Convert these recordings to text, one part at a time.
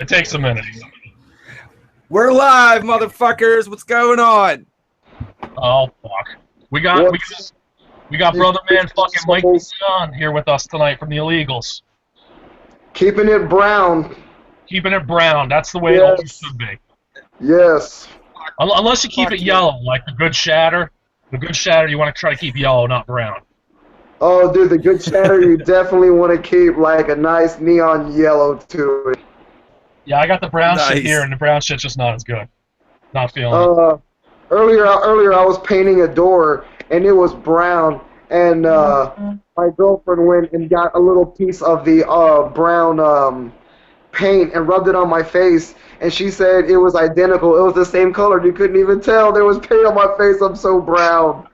It takes a minute. We're live, motherfuckers. What's going on? Oh fuck. We got brother man fucking Mike on here with us tonight from the Illegals. Keeping it brown. Keeping it brown. That's the way it always should be. Yes. Unless you keep it yellow, like the Good Shatter. The Good Shatter, you want to try to keep yellow, not brown. Oh, dude, the Good Shatter, you definitely want to keep like a nice neon yellow to it. Yeah, I got the brown shit here, and the brown shit's just not as good. Not feeling it. Earlier I was painting a door, and it was brown, and my girlfriend went and got a little piece of the brown paint and rubbed it on my face, and she said it was identical. It was the same color. You couldn't even tell there was paint on my face. I'm so brown.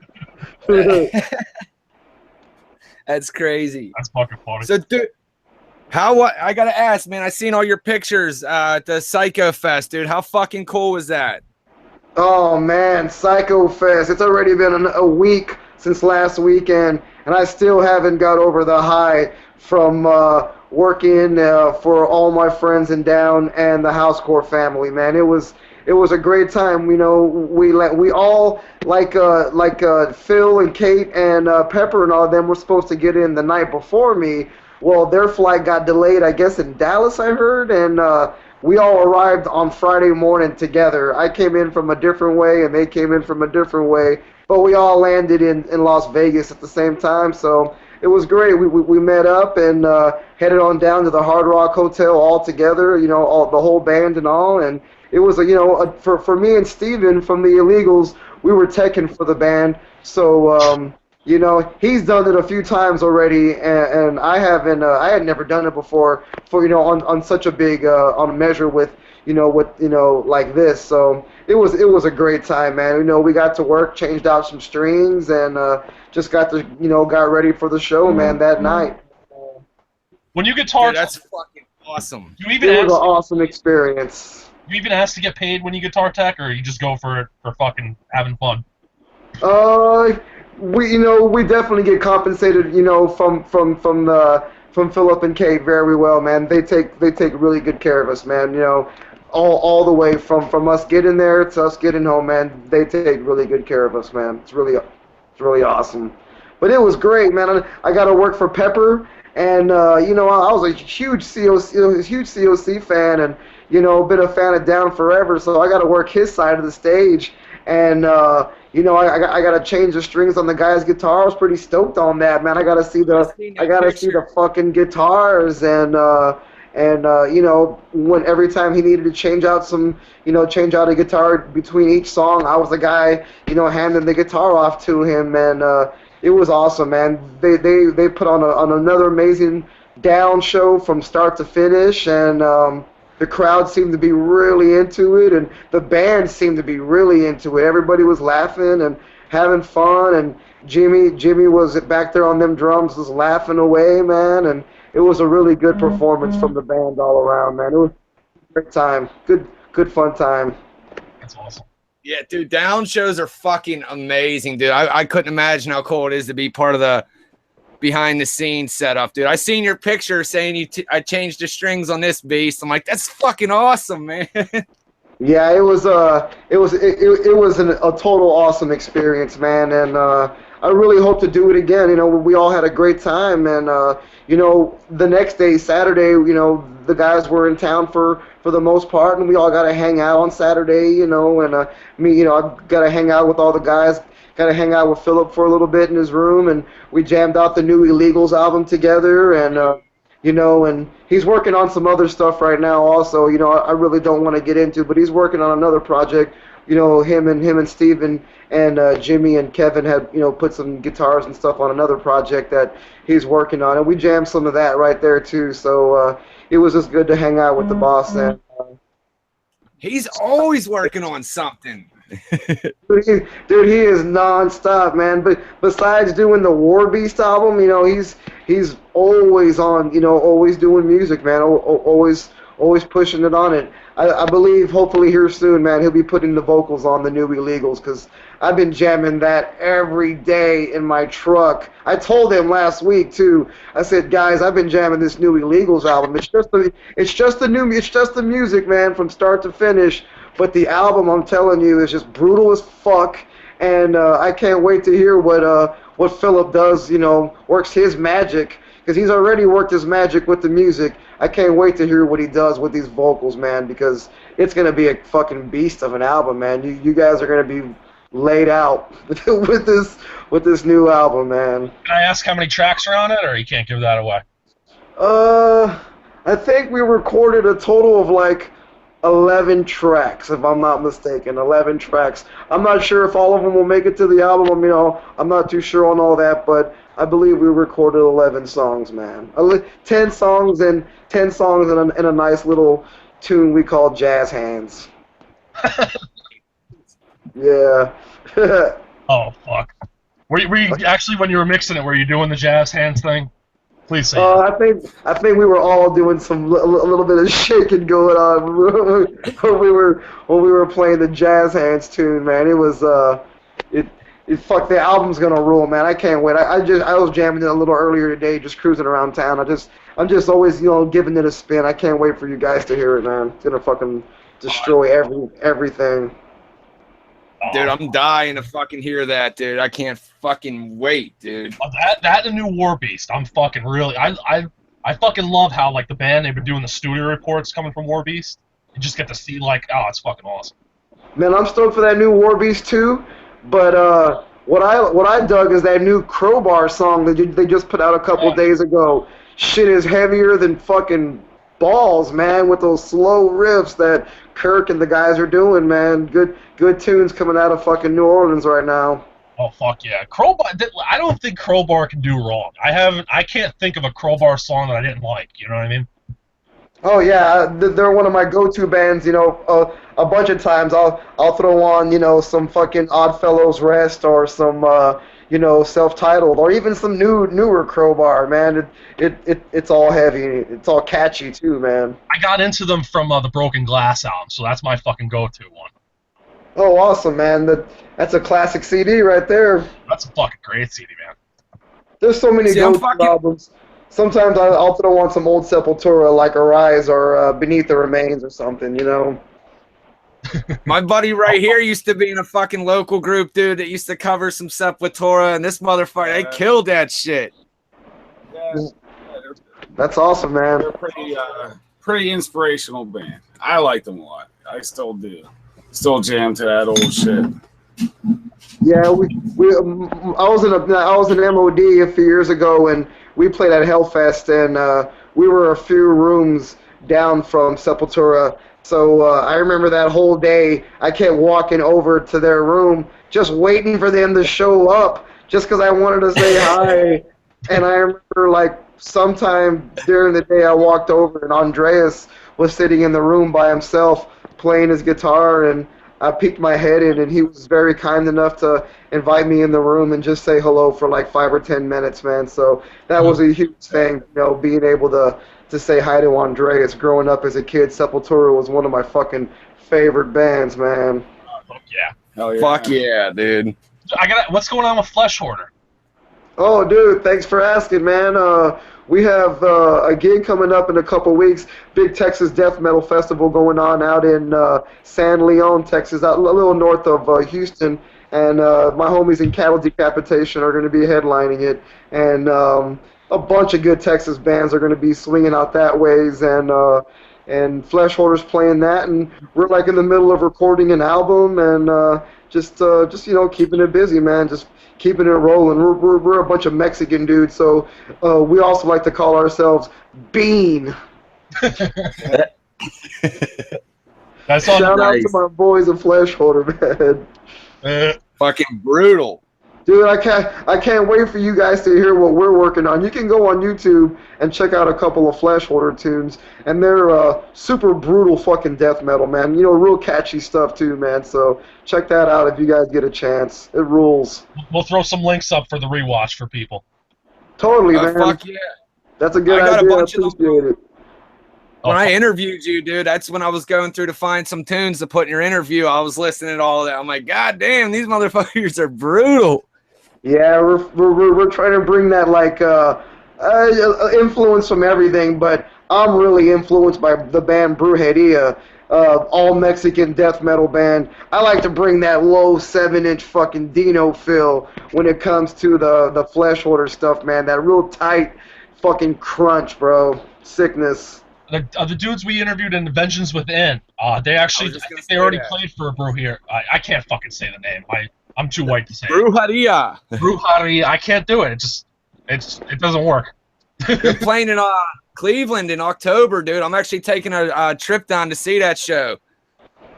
That's crazy. That's fucking funny. So, dude, I gotta ask, man. I seen all your pictures at the Psycho Fest, dude. How fucking cool was that? Oh man, Psycho Fest. It's already been a week since last weekend, and I still haven't got over the high from working for all my friends in Down and the Housecore family. Man, it was a great time. You know, we all like Phil and Kate and Pepper and all of them were supposed to get in the night before me. Well, their flight got delayed, I guess, in Dallas, I heard, and we all arrived on Friday morning together. I came in from a different way, and they came in from a different way, but we all landed in Las Vegas at the same time, so it was great. We met up and headed on down to the Hard Rock Hotel all together, you know, the whole band and all, and it was, for me and Steven from the Illegals, we were teching for the band, so, you know, he's done it a few times already, and I haven't. I had never done it before. On such a big on a measure with like this. So it was a great time, man. You know, we got to work, changed out some strings, and just got to got ready for the show, man. That night. When you guitar, dude, that's fucking awesome. It was an awesome experience. You even ask to get paid when you guitar tech, or you just go for it for fucking having fun? We definitely get compensated, from Philip and Kate very well, man. They take really good care of us, man. You know, all the way from us getting there to us getting home, man. They take really good care of us, man. It's really awesome. But it was great, man. I got to work for Pepper, and I was a huge COC fan, and been a fan of Down forever. So I got to work his side of the stage, and I got to change the strings on the guy's guitar. I was pretty stoked on that, man. I got to see the fucking guitars, and when every time he needed to change out a guitar between each song, I was the guy, handing the guitar off to him, and it was awesome, man. They put on another amazing Down show from start to finish, and the crowd seemed to be really into it, and the band seemed to be really into it. Everybody was laughing and having fun, and Jimmy was back there on them drums, just laughing away, man. And it was a really good performance from the band all around, man. It was a great time, good fun time. That's awesome. Yeah, dude, Down shows are fucking amazing, dude. I couldn't imagine how cool it is to be part of the behind the scenes setup, dude. I seen your picture saying I changed the strings on this beast. I'm like, that's fucking awesome, man. Yeah, it was a total awesome experience, man, and I really hope to do it again. We all had a great time, and the next day, Saturday, the guys were in town for the most part, and we all got to hang out on Saturday, and me, I got to hang out with all the guys. Got to hang out with Philip for a little bit in his room, and we jammed out the new Illegals album together, and and he's working on some other stuff right now also, I really don't want to get into, but he's working on another project, him and Steve and Jimmy and Kevin had, put some guitars and stuff on another project that he's working on, and we jammed some of that right there too, so it was just good to hang out with the boss, and he's always working on something. Dude, he is non-stop, man. But besides doing the War Beast album, he's always on, always doing music, man. Always always pushing it on it. I believe hopefully here soon, man, he'll be putting the vocals on the New Illegals because I've been jamming that every day in my truck. I told him last week too. I said, guys, I've been jamming this New Illegals album. It's just the music, man, from start to finish. But the album, I'm telling you, is just brutal as fuck. And I can't wait to hear what Philip does. You know, works his magic. Because he's already worked his magic with the music. I can't wait to hear what he does with these vocals, man, because it's going to be a fucking beast of an album, man. You guys are going to be laid out with this new album, man. Can I ask how many tracks are on it, or you can't give that away? I think we recorded a total of like 11 tracks, if I'm not mistaken. 11 tracks. I'm not sure if all of them will make it to the album. You know, I'm not too sure on all that, but I believe we recorded 11 songs, man. 10 songs in a nice little tune we call Jazz Hands. Yeah. Oh, fuck. Were you actually, when you were mixing it, were you doing the Jazz Hands thing? Please say. I think we were all doing a little bit of shaking going on when we were playing the Jazz Hands tune, man. It was fuck, the album's gonna rule, man. I can't wait. I was jamming it a little earlier today, just cruising around town. I'm just always, you know, giving it a spin. I can't wait for you guys to hear it, man. It's gonna fucking destroy everything. Dude, I'm dying to fucking hear that, dude. I can't fucking wait, dude. That and New War Beast. I'm fucking really. I fucking love how, like, the band, they've been doing the studio reports coming from War Beast. You just get to see, like, oh, it's fucking awesome. Man, I'm stoked for that new War Beast too. But what I dug is that new Crowbar song that they just put out a couple days ago. Shit is heavier than fucking balls, man, with those slow riffs that Kirk and the guys are doing, man. Good tunes coming out of fucking New Orleans right now. Oh, fuck yeah. Crowbar, I don't think Crowbar can do wrong. I can't think of a Crowbar song that I didn't like, you know what I mean? Oh yeah, they're one of my go-to bands. You know, a bunch of times I'll throw on, you know, some fucking Oddfellows Rest or some you know, self-titled or even some newer Crowbar. Man, it's all heavy. It's all catchy too, man. I got into them from the Broken Glass album, so that's my fucking go-to one. Oh, awesome, man. That's a classic CD right there. That's a fucking great CD, man. There's so many go-to albums. Sometimes I'll throw on some old Sepultura like Arise or Beneath the Remains or something, you know. My buddy right here used to be in a fucking local group, dude, that used to cover some Sepultura, and this motherfucker, they killed that shit. Yeah, that's awesome, man. They're pretty inspirational band. I like them a lot. I still do. Still jam to that old shit. Yeah, I was in MOD a few years ago, and we played at Hellfest, and we were a few rooms down from Sepultura. So I remember that whole day, I kept walking over to their room, just waiting for them to show up, just because I wanted to say hi. And I remember, like, sometime during the day, I walked over, and Andreas was sitting in the room by himself, playing his guitar, and I peeked my head in, and he was very kind enough to invite me in the room and just say hello for like 5 or 10 minutes, man. So that was a huge thing, you know, being able to say hi to Andreas. Growing up as a kid, Sepultura was one of my fucking favorite bands, man. Fuck yeah. Hell yeah. Fuck yeah, dude. What's going on with Flesh Hoarder? Oh, dude, thanks for asking, man. We have a gig coming up in a couple weeks. Big Texas Death Metal Festival going on out in San Leon, Texas, out a little north of Houston. And my homies in Cattle Decapitation are going to be headlining it. And a bunch of good Texas bands are going to be swinging out that ways. And Flesh Hoarder's playing that. And we're like in the middle of recording an album and just you know, keeping it busy, man. Just keeping it rolling. We're a bunch of Mexican dudes, so we also like to call ourselves Bean. That's Shout out nice. to my boys of Flesh Hoarder, man. Fucking brutal. Dude, I can't wait for you guys to hear what we're working on. You can go on YouTube and check out a couple of Flesh Hoarder tunes, and they're super brutal fucking death metal, man. You know, real catchy stuff too, man. So check that out if you guys get a chance. It rules. We'll throw some links up for the rewatch for people. Totally, man. Fuck yeah. That's a good idea. I appreciate it. when I interviewed you, dude, that's when I was going through to find some tunes to put in your interview. I was listening to all of that. I'm like, God damn, these motherfuckers are brutal. Yeah, we're trying to bring that like influence from everything, but I'm really influenced by the band Brujeria, all Mexican death metal band. I like to bring that low 7-inch fucking Dino feel when it comes to the flesh order stuff, man. That real tight fucking crunch, bro. Sickness. The dudes we interviewed in Vengeance Within, they actually, I think they already played for a brew here. I can't fucking say the name. I'm too white to say Brujeria. Brujeria. I can't do it. It doesn't work. They're playing in Cleveland in October, dude. I'm actually taking a trip down to see that show.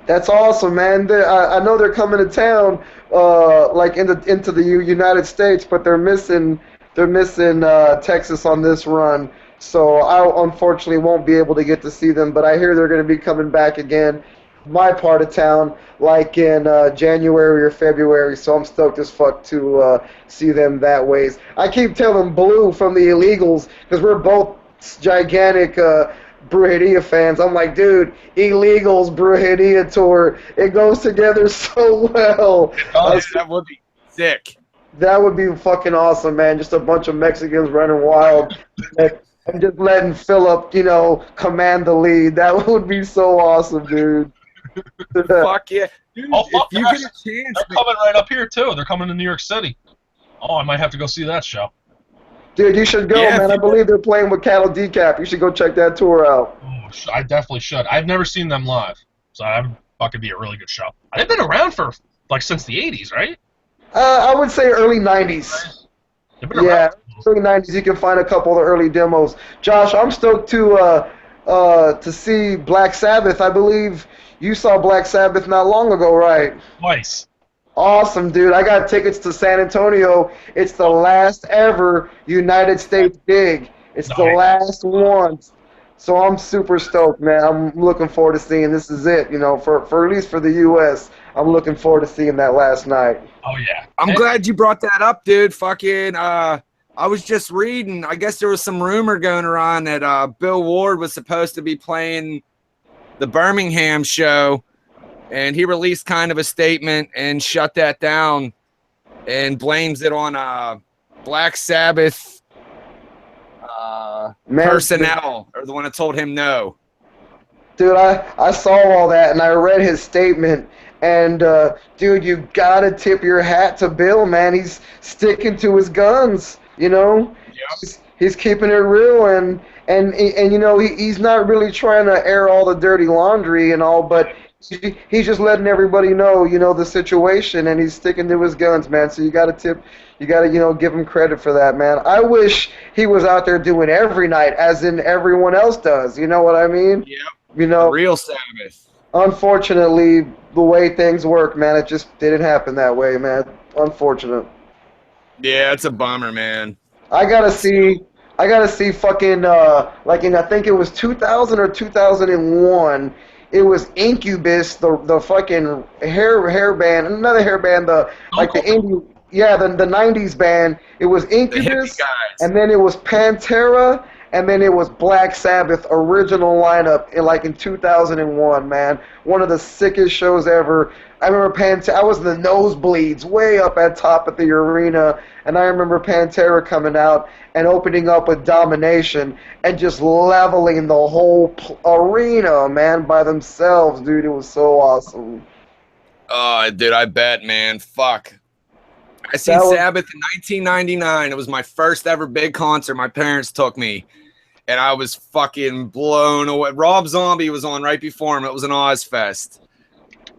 That's awesome, man. I know they're coming to town, like into the United States, but they're missing Texas on this run. So I unfortunately won't be able to get to see them, but I hear they're going to be coming back again, my part of town, like in January or February. So I'm stoked as fuck to see them that ways. I keep telling Blue from the Illegals, because we're both gigantic Brujeria fans. I'm like, dude, Illegals Brujeria tour, it goes together so well. That would be sick. That would be fucking awesome, man. Just a bunch of Mexicans running wild and just letting Philip, command the lead. That would be so awesome, dude. Fuck yeah. Dude, Oh, fuck, if you get a chance, they're coming right up here, too. They're coming to New York City. Oh, I might have to go see that show. Dude, you should go, man. I believe they're playing with Cattle Decap. You should go check that tour out. Oh, I definitely should. I've never seen them live, so that would fucking be a really good show. They've been around for, since the 80s, right? I would say early 90s. Yeah, early 90s. You can find a couple of the early demos. Josh, I'm stoked to see Black Sabbath. I believe you saw Black Sabbath not long ago, right? Twice. Awesome, dude. I got tickets to San Antonio. It's the last ever United States gig. It's the last one. So I'm super stoked, man. I'm looking forward to seeing this is it, for at least for the U.S. I'm looking forward to seeing that last night. Oh, yeah. I'm glad you brought that up, dude. Fucking, I was just reading. I guess there was some rumor going around that Bill Ward was supposed to be playing the Birmingham show, and he released kind of a statement and shut that down and blames it on Black Sabbath personnel, or the one that told him no. Dude, I saw all that, and I read his statement, and, dude, you gotta tip your hat to Bill, man. He's sticking to his guns, Yep. He's keeping it real, and he's not really trying to air all the dirty laundry and all, but he's just letting everybody know, the situation, and he's sticking to his guns, man. So you gotta give him credit for that, man. I wish he was out there doing every night, as in everyone else does. You know what I mean? Yep. Real Sabbath. Unfortunately, the way things work, man, it just didn't happen that way, man. Unfortunate. Yeah, it's a bummer, man. I gotta see fucking like in, I think it was 2000 or 2001. It was Incubus, the fucking hair band, another hair band, the indie, the 90s band. It was Incubus, and then it was Pantera, and then it was Black Sabbath original lineup in 2001, man. One of the sickest shows ever. I remember I was in the nosebleeds, way up at top of the arena, and I remember Pantera coming out and opening up with Domination and just leveling the whole arena, man, by themselves, dude. It was so awesome. Oh, dude, I bet, man. Fuck. I seen Sabbath in 1999. It was my first ever big concert. My parents took me, and I was fucking blown away. Rob Zombie was on right before him. It was an Ozfest.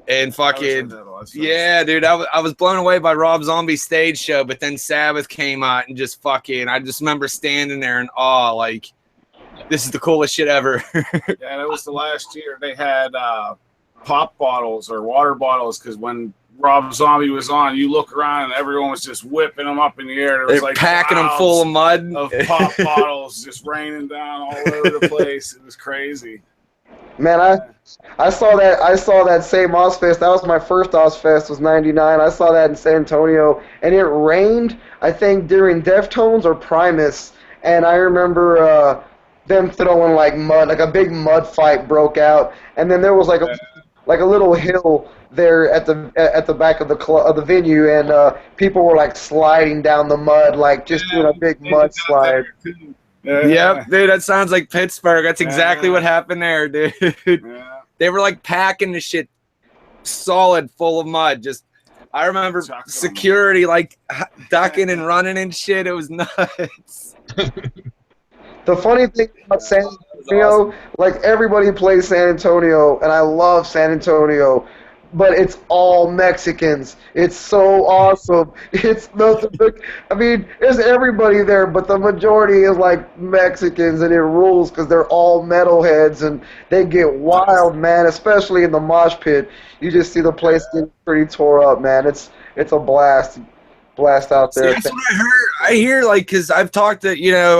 And fucking, yeah, dude, I was blown away by Rob Zombie's stage show, but then Sabbath came out and just fucking, I just remember standing there in awe, like, this is the coolest shit ever. Yeah, and it was the last year they had pop bottles or water bottles, because when Rob Zombie was on, you look around and everyone was just whipping them up in the air. They're packing them full of mud. Of pop bottles just raining down all over the place. It was crazy. Man, I saw that same Ozfest. That was my first Ozfest, was '99. I saw that in San Antonio, and it rained, I think, during Deftones or Primus. And I remember them throwing like mud, like a big mud fight broke out, and then there was like a little hill there at the back of the venue, and people were like sliding down the mud, like just doing a big mud slide. Yep, dude, that sounds like Pittsburgh. That's exactly what happened there, dude. Yeah. They were like packing the shit solid full of mud. Just, I remember security like ducking and running and shit. It was nuts. The funny thing about San Antonio, like everybody plays San Antonio, and I love San Antonio, but it's all Mexicans. It's so awesome. It's nothing but, I mean, there's everybody there, but the majority is like Mexicans, and it rules because they're all metalheads, and they get wild, man, especially in the mosh pit. You just see the place getting pretty tore up, man. It's a blast out there. See, that's what I heard. I hear, like, because I've talked to, you know,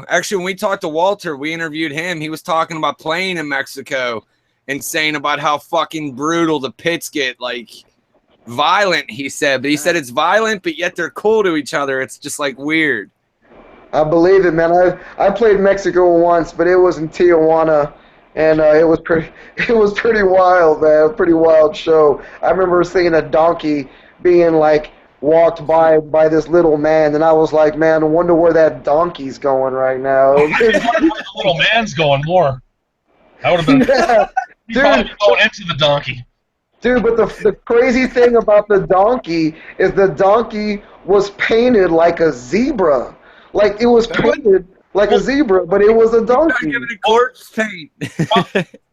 actually when we talked to Walter, we interviewed him. He was talking about playing in Mexico and saying about how fucking brutal the pits get, like, violent, he said. But he said it's violent, but yet they're cool to each other. It's just, like, weird. I believe it, man. I played Mexico once, but it was in Tijuana, and it was pretty wild, man. It was a pretty wild show. I remember seeing a donkey being, like, walked by this little man, and I was like, man, I wonder where that donkey's going right now. The little man's going more. That would have been. Yeah. He's probably going into the donkey. Dude, but the crazy thing about the donkey is the donkey was painted like a zebra. Like, it was painted like a zebra, but it was a donkey. Give it a corpse paint.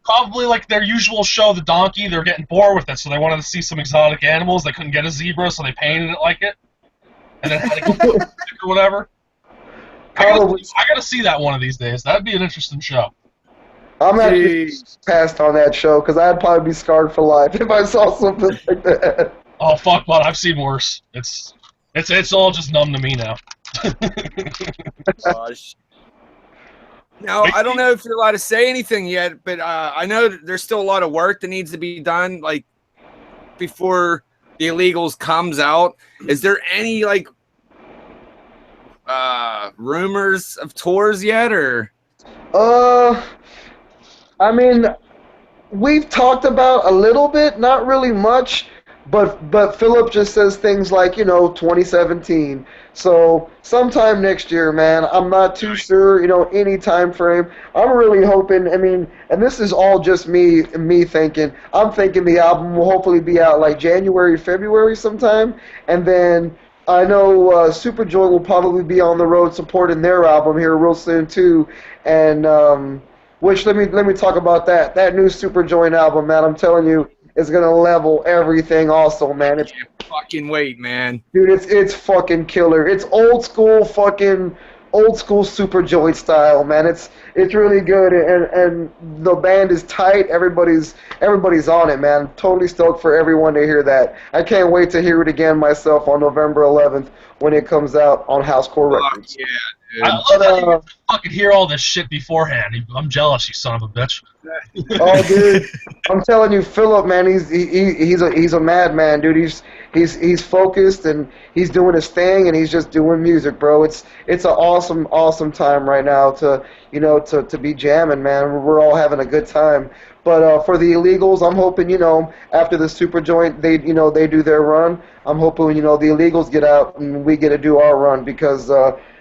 Probably like their usual show, the donkey, they're getting bored with it, so they wanted to see some exotic animals. They couldn't get a zebra, so they painted it like it. And then had to go or whatever. I gotta see that one of these days. That'd be an interesting show. I'm actually passed on that show because I'd probably be scarred for life if I saw something like that. Oh fuck, but I've seen worse. It's all just numb to me now. Gosh. Now, I don't know if you're allowed to say anything yet, but I know that there's still a lot of work that needs to be done, like, before the Illegals comes out. Is there any, like, rumors of tours yet, or? I mean, we've talked about a little bit, not really much, but Philip just says things like, 2017. So sometime next year, man. I'm not too sure, any time frame. I'm really hoping, and this is all just me thinking. I'm thinking the album will hopefully be out like January, February sometime, and then I know Superjoy will probably be on the road supporting their album here real soon too, and which let me talk about that. That new Superjoy album, man. I'm telling you, is gonna level everything. Also, man. It's fucking wait, man. Dude, it's fucking killer. It's old school Superjoy style, man. It's really good, and the band is tight. Everybody's on it, man. Totally stoked for everyone to hear that. I can't wait to hear it again myself on November 11th when it comes out on Housecore Records. Yeah, dude. I love that you fucking hear all this shit beforehand. I'm jealous, you son of a bitch. Oh, dude, I'm telling you, Philip, man, he's a madman, dude. He's focused and he's doing his thing and he's just doing music, bro. It's an awesome time right now to be jamming, man. We're all having a good time. But for the Illegals, I'm hoping, after the Super Joint, they do their run. I'm hoping, the Illegals get out and we get to do our run because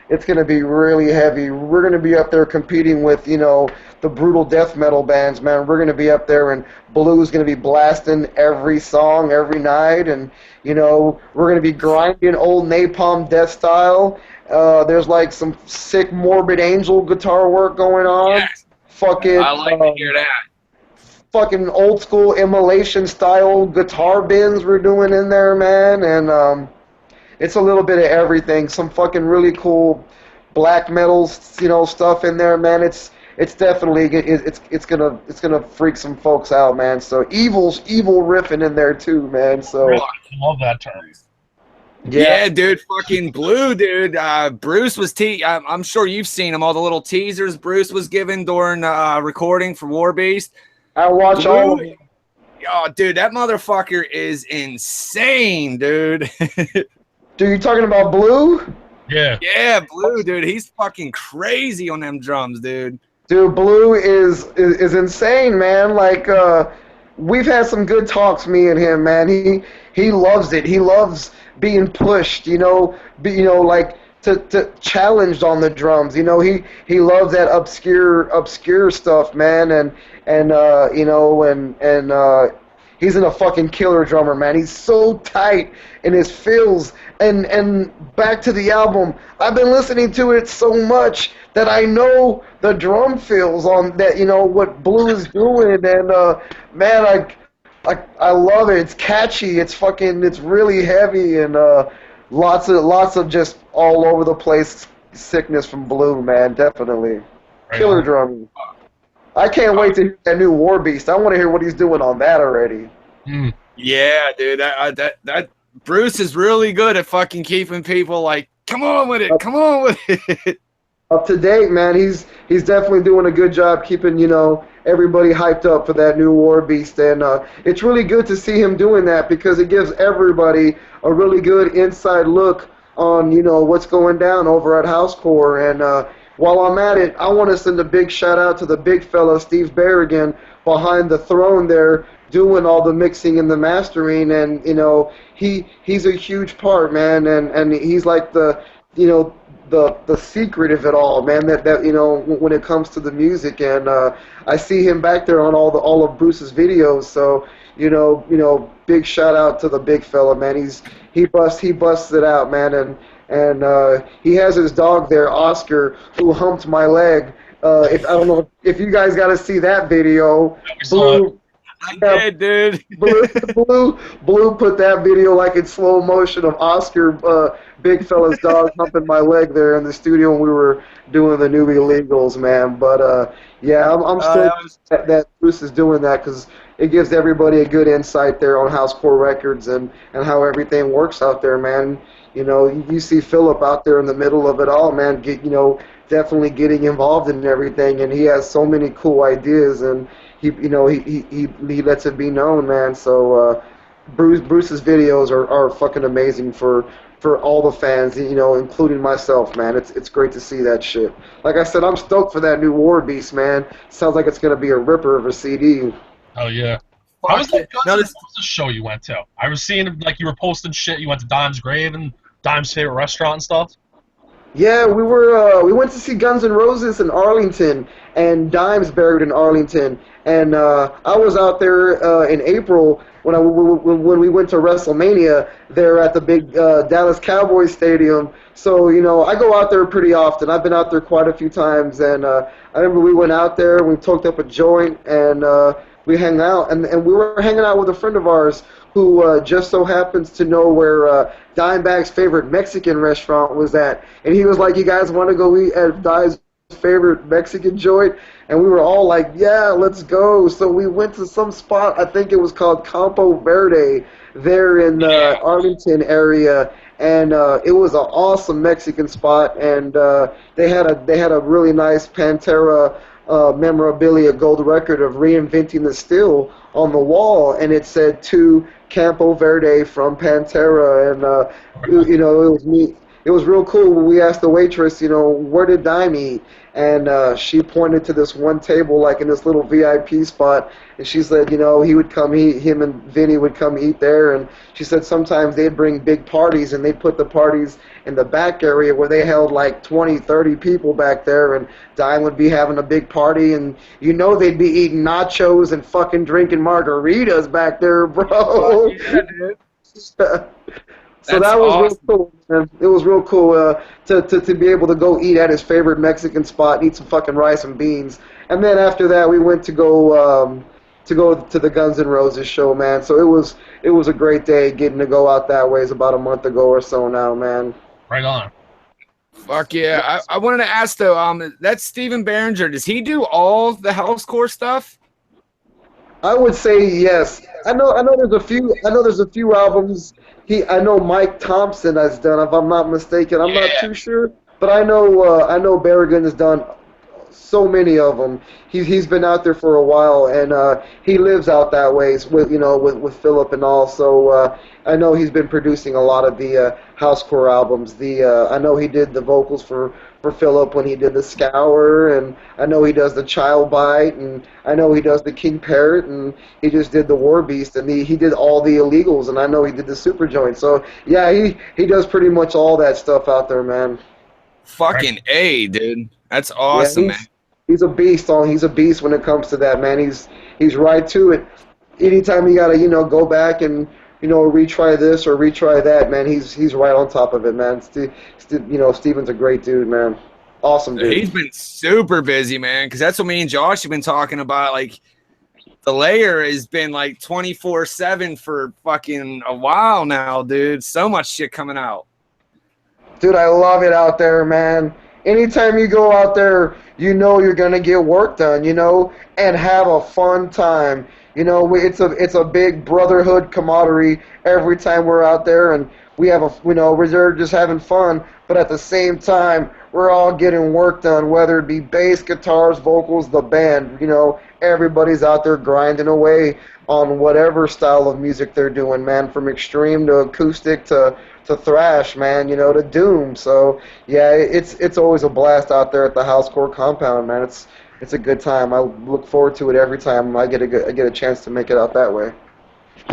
it's going to be really heavy. We're going to be up there competing with, the brutal death metal bands, man. We're going to be up there and Blue's going to be blasting every song every night, and we're going to be grinding old Napalm Death style. There's like some sick Morbid Angel guitar work going on. Yes. Fucking I like to hear that. Fucking old school Immolation style guitar bends we're doing in there, man, and it's a little bit of everything. Some fucking really cool black metal, stuff in there, man. It's definitely it's gonna freak some folks out, man. So evil riffing in there too, man. So I love that term. Yeah, dude, fucking Blue, dude. Bruce was I'm sure you've seen him, all the little teasers Bruce was given during recording for Warbeast. I watch all of them. Oh, dude, that motherfucker is insane, dude. Dude, you talking about Blue? Yeah. Yeah, Blue, dude. He's fucking crazy on them drums, dude. Dude, Blue is insane, man. Like we've had some good talks, me and him, man. He loves it. He loves being pushed, like to challenged on the drums. He loves that obscure stuff, man. And he's in a fucking killer drummer, man. He's so tight in his fills. And back to the album, I've been listening to it so much that I know the drum fills on that, what Blue is doing. And man, I love it. It's catchy. It's really heavy, and lots of just all over the place sickness from Blue, man. Definitely. Right Killer on. drumming. I can't wait to hear that new War Beast. I want to hear what he's doing on that already. Mm. Yeah, dude. That Bruce is really good at fucking keeping people like, come on with it, come on with it. Up to date, man. He's definitely doing a good job keeping, everybody hyped up for that new War Beast. And it's really good to see him doing that because it gives everybody a really good inside look on, what's going down over at Housecore. And while I'm at it, I want to send a big shout out to the big fella, Steve Berrigan, behind the throne there, doing all the mixing and the mastering. And, he's a huge part, man. And he's like the secret of it all, man. That when it comes to the music, and I see him back there on all of Bruce's videos. So big shout out to the big fella, man. He busts it out, man. And he has his dog there, Oscar, who humped my leg. I don't know if you guys got to see that video. Blue, I did, dude. Blue put that video like in slow motion of Oscar, big fella's dog humping my leg there in the studio when we were doing the New Illegals, man. But yeah, I'm still that Bruce is doing that because it gives everybody a good insight there on Housecore Records and how everything works out there, man. You see Philip out there in the middle of it all, man. Definitely getting involved in everything, and he has so many cool ideas, and he lets it be known, man. So Bruce's videos are fucking amazing for all the fans, including myself, man. It's great to see that shit. Like I said, I'm stoked for that new War Beast, man. Sounds like it's gonna be a ripper of a CD. Oh yeah. How was that show you went to? I was seeing like you were posting shit. You went to Dime's Grave and Dime's favorite restaurant and stuff. Yeah, we went to see Guns N' Roses in Arlington, and Dime's buried in Arlington. And I was out there in April when we went to WrestleMania there at the big Dallas Cowboys Stadium. So, I go out there pretty often. I've been out there quite a few times. And I remember we went out there, we toked up a joint, and we hung out. And we were hanging out with a friend of ours who just so happens to know where Dimebag's favorite Mexican restaurant was at. And he was like, you guys want to go eat at Dime's favorite Mexican joint? And we were all like, yeah, let's go. So we went to some spot, I think it was called Campo Verde, there in the Arlington area. And it was an awesome Mexican spot. And they had a really nice Pantera memorabilia gold record of Reinventing the Steel on the wall, and it said to Campo Verde from Pantera, and it was neat. It was real cool when we asked the waitress, where did Dime eat? And she pointed to this one table, like in this little VIP spot, and she said, he would come eat, him and Vinny would come eat there, and she said sometimes they'd bring big parties, and they'd put the parties in the back area where they held like 20, 30 people back there, and Dime would be having a big party, and they'd be eating nachos and fucking drinking margaritas back there, bro. Yeah, dude. So that was awesome. Real cool, man. It was real cool to be able to go eat at his favorite Mexican spot and eat some fucking rice and beans. And then after that, we went to go to the Guns N' Roses show, man. So it was a great day getting to go out that way. It's about a month ago or so now, man. Right on. Fuck yeah! I wanted to ask though, that's Steven Behringer. Does he do all the Housecore stuff? I would say yes. I know there's a few albums. I know Mike Thompson has done, if I'm not mistaken. I'm not too sure, but I know Berrigan has done so many of them. He's been out there for a while, and he lives out that ways with with Philip and all. So I know he's been producing a lot of the housecore albums. I know he did the vocals for Philip when he did the Scour, and I know he does the Child Bite, and I know he does the King Parrot, and he just did the War Beast, and he did all the Illegals, and I know he did the Super Joint. So yeah, he does pretty much all that stuff out there, man. Fucking A, dude. That's awesome, man. He's a beast. He's a beast when it comes to that, man. He's right to it. Anytime you gotta go back and retry this or retry that, man, he's right on top of it, man. Steven's a great dude, man. Awesome dude. He's been super busy, man, because that's what me and Josh have been talking about. Like, the Lair has been like 24/7 for fucking a while now, dude. So much shit coming out. Dude, I love it out there, man. Anytime you go out there, you're gonna get work done, and have a fun time. It's a big brotherhood camaraderie every time we're out there, and we have we're just having fun, but at the same time, we're all getting work done, whether it be bass, guitars, vocals, the band. Everybody's out there grinding away on whatever style of music they're doing, man, from extreme to acoustic to thrash, man, to doom. So yeah, it's always a blast out there at the Housecore compound, man. It's a good time. I look forward to it every time I get a chance to make it out that way.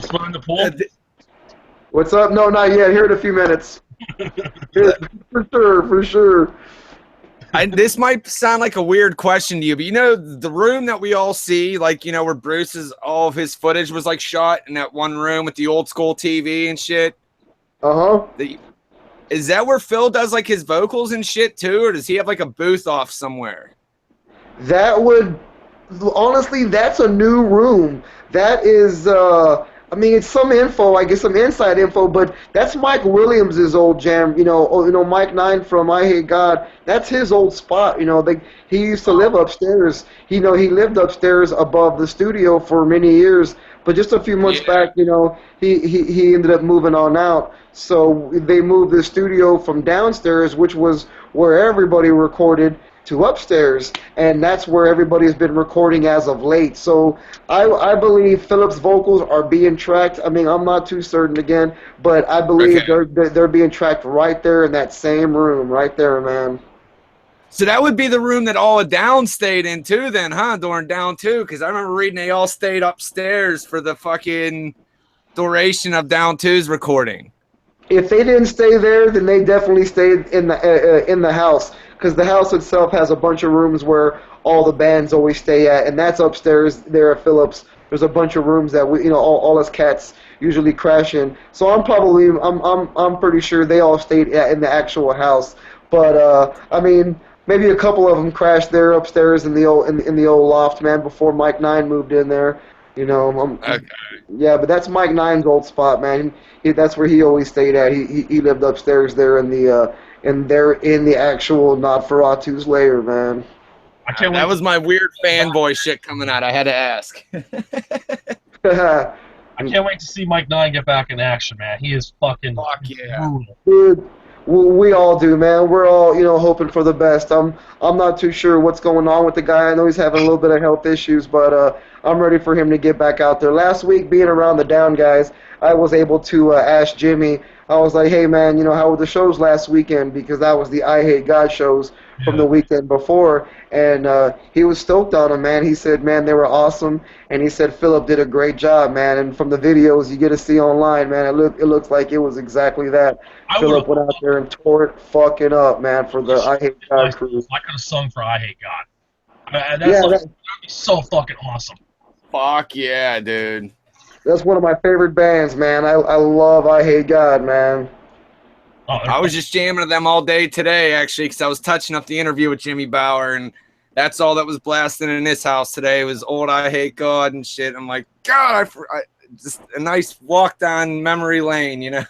Swim in the pool? What's up? No, not yet. Here in a few minutes. For sure. This might sound like a weird question to you, but the room that we all see, like, where all of his footage was like shot in that one room with the old school TV and shit. Uh-huh. Is that where Phil does like his vocals and shit too, or does he have like a booth off somewhere? Honestly, that's a new room. That is, it's some info, I guess some inside info, but that's Mike Williams' old jam. Mike Nine from I Hate God. That's his old spot. He used to live upstairs. He lived upstairs above the studio for many years. But just a few months back, he ended up moving on out. So they moved the studio from downstairs, which was where everybody recorded, to upstairs, and that's where everybody's been recording as of late. So I believe Philip's vocals are being tracked. I'm not too certain again, but I believe they're being tracked right there in that same room, right there, man. So that would be the room that all of Down stayed in too, then, huh? During Down 2, because I remember reading they all stayed upstairs for the fucking duration of Down 2's recording. If they didn't stay there, then they definitely stayed in the house, because the house itself has a bunch of rooms where all the bands always stay at, and that's upstairs there at Phillips. There's a bunch of rooms that all us cats usually crash in. So I'm pretty sure they all stayed in the actual house. But maybe a couple of them crashed there upstairs in the old loft, man, before Mike Nine moved in there. Yeah, but that's Mike Nine's old spot, man. That's where he always stayed at. He lived upstairs there in the actual Nosferatu's lair, man. That was my weird fanboy shit coming out. I had to ask. I can't wait to see Mike Nine get back in action, man. He is fucking brutal. Dude, we all do, man. We're all, hoping for the best. I'm not too sure what's going on with the guy. I know he's having a little bit of health issues, but I'm ready for him to get back out there. Last week, being around the Down guys, I was able to ask Jimmy. I was like, hey, man, how were the shows last weekend? Because that was the I Hate God shows from the weekend before. And he was stoked on them, man. He said, man, they were awesome. And he said Philip did a great job, man. And from the videos you get to see online, man, it looks like it was exactly that. Philip went out there and tore it fucking up, man, for the I Hate God crew. I could have sung for I Hate God. That'd be so fucking awesome. Fuck yeah, dude. That's one of my favorite bands, man. I love I Hate God, man. I was just jamming to them all day today, actually, because I was touching up the interview with Jimmy Bauer, and that's all that was blasting in this house today was old I Hate God and shit. I'm like, God, I just a nice walk down memory lane,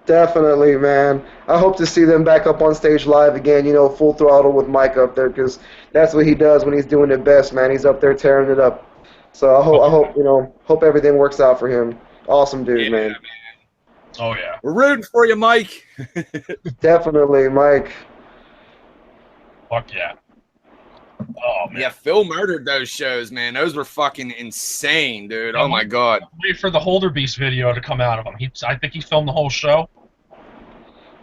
Definitely, man. I hope to see them back up on stage live again, full throttle with Mike up there, because that's what he does when he's doing it best, man. He's up there tearing it up. So I hope everything works out for him. Awesome dude, man. Oh yeah. We're rooting for you, Mike. Definitely, Mike. Fuck yeah. Oh man. Yeah, Phil murdered those shows, man. Those were fucking insane, dude. Oh my god. Wait for the Holder Beast video to come out of him. I think he filmed the whole show.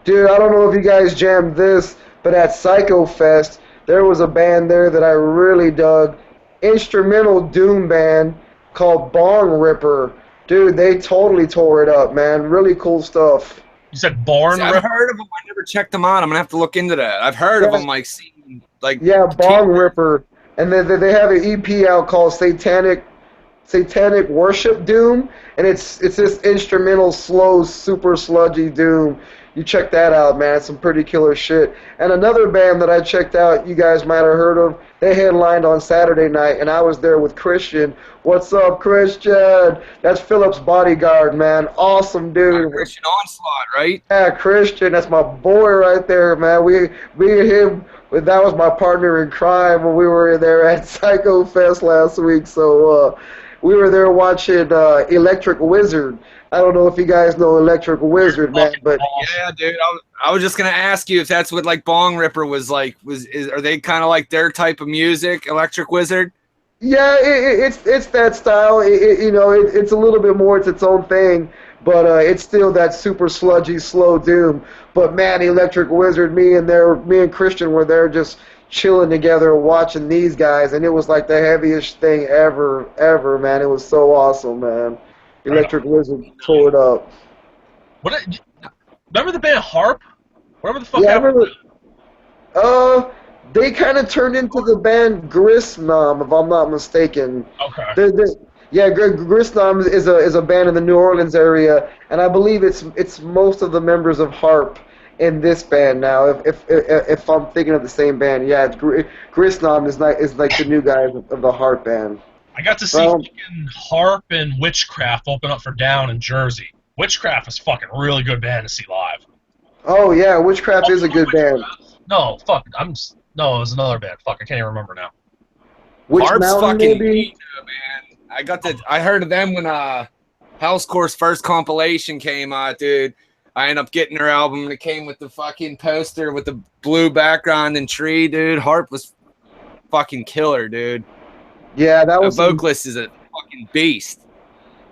Dude, I don't know if you guys jammed this, but at Psycho Fest, there was a band there that I really dug. Instrumental doom band called Bong Ripper. Dude, they totally tore it up, man. Really cool stuff. You said Born See, I've Ripper? heard of them. I never checked them out. I'm gonna have to look into that. I've heard of them, like seeing, like Yeah, Bong Ripper. And then they have an EP out called Satanic Worship Doom, and it's this instrumental, slow, super sludgy doom. You check that out, man. It's some pretty killer shit. And another band that I checked out, you guys might have heard of, they headlined on Saturday night, and I was there with Christian. What's up, Christian? That's Philip's bodyguard, man. Awesome dude. Christian Onslaught, right? Yeah, Christian, that's my boy right there, man. Me and him, that was my partner in crime when we were there at Psycho Fest last week. So we were there watching Electric Wizard. I don't know if you guys know Electric Wizard, man, but Yeah, dude. I was just gonna ask you if that's what like Bong Ripper was like. Are they kind of like their type of music, Electric Wizard? yeah, it's that style. It's a little bit more. It's its own thing, but it's still that super sludgy, slow doom. But man, Electric Wizard, me and Christian were there just chilling together, watching these guys, and it was like the heaviest thing ever, man. It was so awesome, man. Electric Wizard tore it up. Remember the band Harp? Whatever the fuck Yeah, I happened. remember. They kind of turned into the band Grisnom, if I'm not mistaken. Okay. Grisnom is a band in the New Orleans area, and I believe it's most of the members of Harp in this band now. If I'm thinking of the same band, yeah, Grisnom is like the new guys of the Harp band. I got to see fucking Harp and Witchcraft open up for Down in Jersey. Witchcraft is fucking really good band to see live. Oh yeah, Witchcraft is a good band. No, fuck. No, it was another band. Fuck, I can't even remember now. Which Harp's Mountain, fucking maybe? neat, man. I heard of them when Housecore's first compilation came out, dude. I ended up getting their album, and it came with the fucking poster with the blue background and tree, dude. Harp was fucking killer, dude. Yeah, that The was. vocalist is a fucking beast.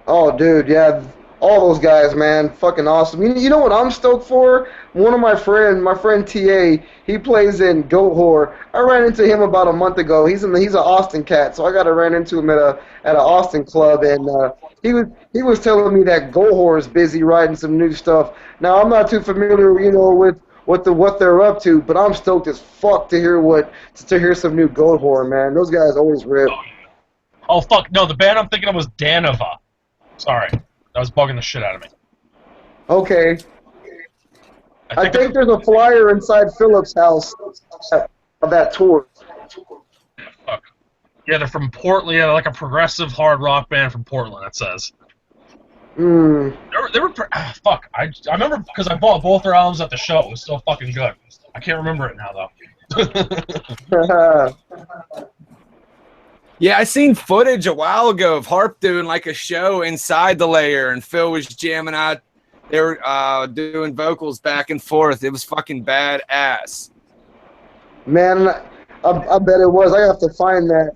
Oh, dude, yeah, all those guys, man, fucking awesome. You know what I'm stoked for? One of my friend TA, he plays in Goat Whore. I ran into him about a month ago. He's an Austin cat, so I got to ran into him at an Austin club, and he was telling me that Goat Whore is busy writing some new stuff. Now I'm not too familiar, with what they're up to, but I'm stoked as fuck to hear some new Goat Whore, man. Those guys always rip. Oh, fuck. No, the band I'm thinking of was Danova. Sorry. That was bugging the shit out of me. Okay. I think there's a flyer inside Philip's house of that tour. Fuck. Yeah, they're from Portland. Yeah, they're like a progressive hard rock band from Portland, it says. Hmm. They were fuck. I remember because I bought both their albums at the show. It was so fucking good. I can't remember it now, though. Yeah, I seen footage a while ago of Harp doing like a show inside the Lair, and Phil was jamming out. They were doing vocals back and forth. It was fucking badass. Man, I bet it was. I have to find that.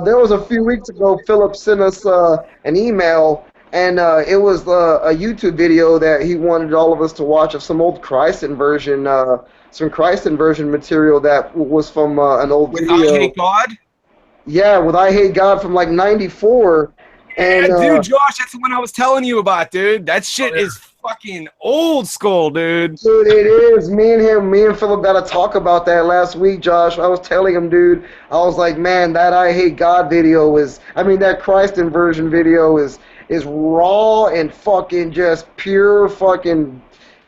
There was a few weeks ago, Philip sent us an email, and it was a YouTube video that he wanted all of us to watch of some old Christ inversion, material that was from an old With video. I Hate God? Yeah, with I Hate God from like '94. And, Yeah, dude, Josh, that's the one I was telling you about, dude. That shit is fucking old school, dude. Dude, it is. Me and Philip got to talk about that last week, Josh. I was telling him, dude, I was like, man, that I Hate God video that Christ inversion video is raw and fucking just pure fucking.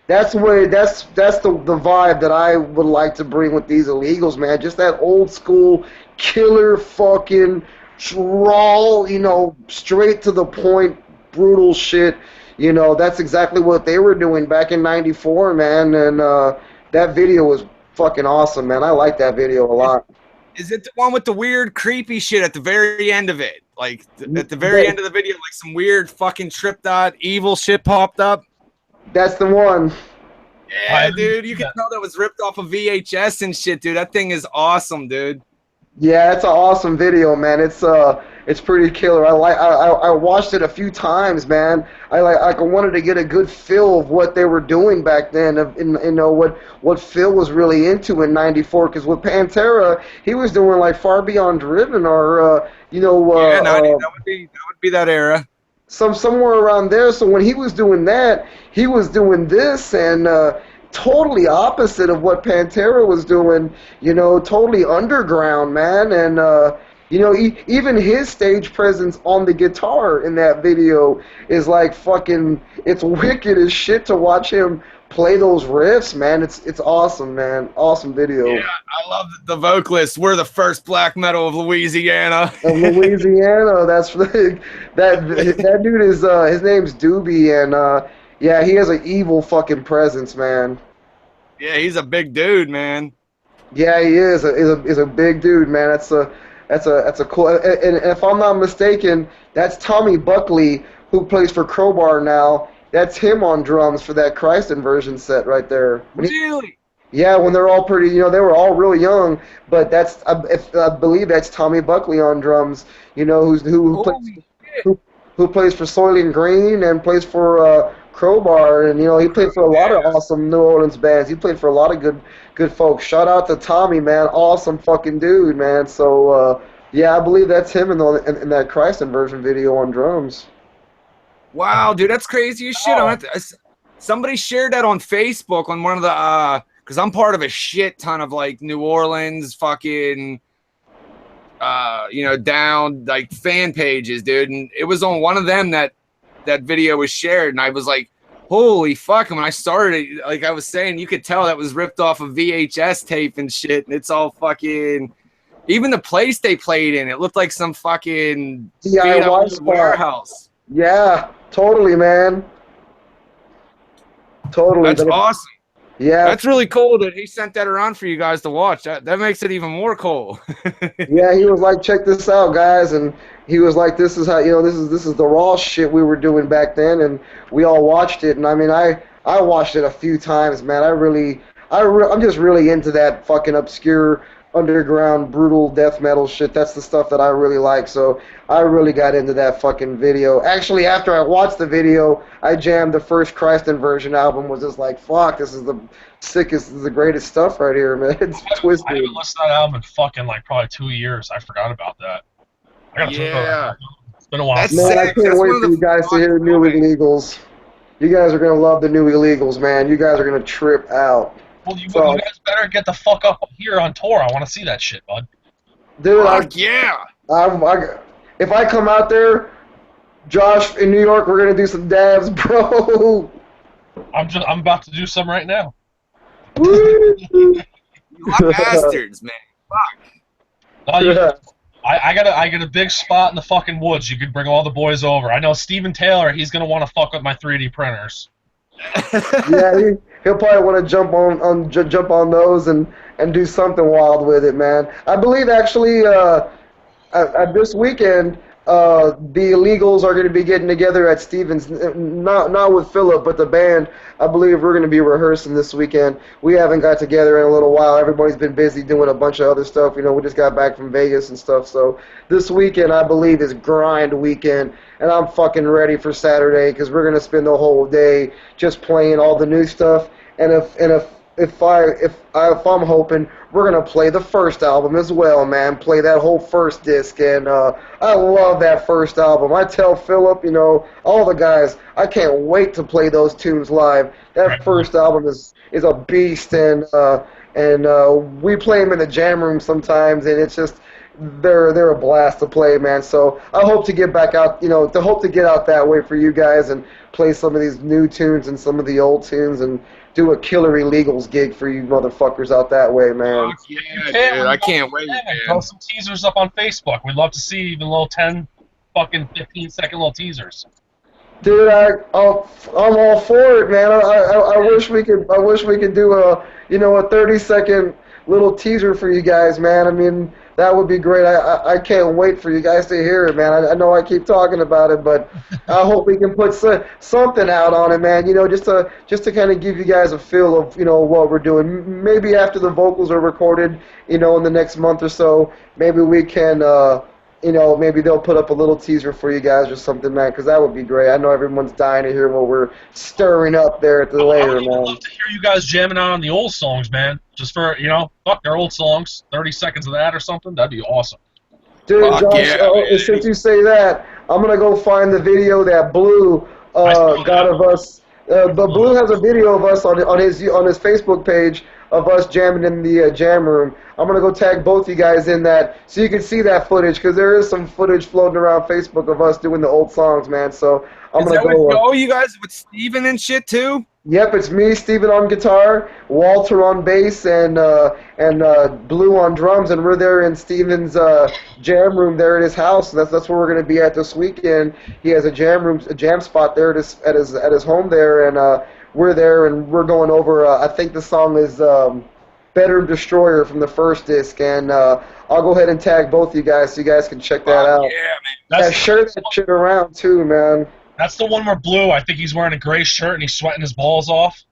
That's the vibe that I would like to bring with these illegals, man. Just that old school killer fucking raw, straight to the point, brutal shit. That's exactly what they were doing back in '94, man. And that video was fucking awesome, man. I like that video a lot. Is it the one with the weird, creepy shit at the very end of it? Like, at the very end of the video, like some weird fucking tripped out evil shit popped up? That's the one. Yeah, dude, you can tell that was ripped off of VHS and shit, dude. That thing is awesome, dude. Yeah, it's an awesome video, man. It's pretty killer. I watched it a few times, man. I wanted to get a good feel of what they were doing back then, you know what Phil was really into in '94. Because with Pantera, he was doing like Far Beyond Driven or Yeah, 90, that would be that era. somewhere around there. So when he was doing that, he was doing this and totally opposite of what Pantera was doing. You know, totally underground, man. And even his stage presence on the guitar in that video is like fucking. It's wicked as shit to watch him play those riffs, man. It's awesome, man. Awesome video. Yeah, I love the vocalist. We're the first black metal of Louisiana. Of Louisiana, that's that dude is his name's Doobie, and yeah, he has an evil fucking presence, man. Yeah, he's a big dude, man. Yeah, he is a big dude, man. That's a cool. And if I'm not mistaken, that's Tommy Buckley, who plays for Crowbar now. That's him on drums for that Christ Inversion set right there. Really? Yeah, when they're all pretty, they were all really young. But I believe that's Tommy Buckley on drums. You know, who plays for Soylent Green and plays for Crowbar, and he played for a lot of awesome New Orleans bands. He played for a lot of good folks. Shout out to Tommy, man, awesome fucking dude, man. So yeah, I believe that's him in that Christ Inversion video on drums. Wow, dude, that's crazy as shit. Somebody shared that on Facebook on one of the because I'm part of a shit ton of like New Orleans fucking down like fan pages, dude, and it was on one of them that video was shared, and I was like, holy fuck. And when I started, like I was saying, you could tell that was ripped off of VHS tape and shit, and it's all fucking, even the place they played in, it looked like some fucking DIY warehouse. Yeah, totally, man. Totally. That's awesome. Yeah, that's really cool that he sent that around for you guys to watch. That makes it even more cool. Yeah, he was like, check this out, guys, and he was like, this is how this is the raw shit we were doing back then, and we all watched it. And I mean, I watched it a few times, man. I'm just really into that fucking obscure underground brutal death metal shit. That's the stuff that I really like. So I really got into that fucking video. Actually, after I watched the video, I jammed the first Christ Inversion album. Was just like, fuck, this is the sickest, the greatest stuff right here, man. It's twisted. I haven't listened to that album in fucking like probably 2 years. I forgot about that. Yeah. It's been a while. Man, I can't wait for you guys to hear New Illegals. You guys are gonna love the New Illegals, man. You guys are gonna trip out. Well, you guys better get the fuck up here on tour. I want to see that shit, bud. Dude, yeah. If I come out there, Josh, in New York, we're gonna do some dabs, bro. I'm about to do some right now. You bastards, man. Fuck. Yeah. I got a big spot in the fucking woods. You could bring all the boys over. I know Steven Taylor. He's gonna want to fuck with my 3D printers. Yeah, he'll probably want to jump on those and do something wild with it, man. I believe actually this weekend the Illegals are going to be getting together at Stevens, not with Philip, but the band. I believe we're going to be rehearsing this weekend. We haven't got together in a little while. Everybody's been busy doing a bunch of other stuff. We just got back from Vegas and stuff. So this weekend, I believe, is grind weekend, and I'm fucking ready for Saturday because we're going to spend the whole day just playing all the new stuff. And if I'm hoping, we're gonna play the first album as well, man. Play that whole first disc, and I love that first album. I tell Philip, all the guys, I can't wait to play those tunes live. That first album is a beast, and we play them in the jam room sometimes, and it's just they're a blast to play, man. So I hope to get back out, to get out that way for you guys and play some of these new tunes and some of the old tunes and do a killer Illegals gig for you motherfuckers out that way, man. Yeah, dude, I can't wait, man. Throw some teasers up on Facebook. We'd love to see even little 10 fucking 15-second little teasers. Dude, I'm all for it, man. I wish we could do a 30-second little teaser for you guys, man. I mean, That would be great. I can't wait for you guys to hear it, man. I know I keep talking about it, but I hope we can put something out on it, man. You know, just to kind of give you guys a feel of, you know, what we're doing. Maybe after the vocals are recorded, you know, in the next month or so, maybe we can, you know, maybe they'll put up a little teaser for you guys or something, man, because that would be great. I know everyone's dying to hear what we're stirring up there at the layer, I would man. love to hear you guys jamming out on the old songs, man. Just for, you know, fuck their old songs, 30 seconds of that or something. That'd be awesome. Dude, Fuck Josh, yeah, since you say that, I'm going to go find the video that Blue got of us. But Blue has a video of us on his Facebook page of us jamming in the jam room. I'm going to go tag both you guys in that so you can see that footage, because there is some footage floating around Facebook of us doing the old songs, man. So I'm going to go. Oh, you guys with Steven and shit too? Yep, it's me, Steven on guitar, Walter on bass, and Blue on drums, and we're there in Steven's jam room there at his house. That's where we're going to be at this weekend. He has a jam spot there at his home there, and we're there, and we're going over. I think the song is "Bedroom Destroyer" from the first disc, and I'll go ahead and tag both you guys so you guys can check that out. Yeah, man. Yeah, share that shit around too, man. That's the one where Blue, I think he's wearing a gray shirt and he's sweating his balls off.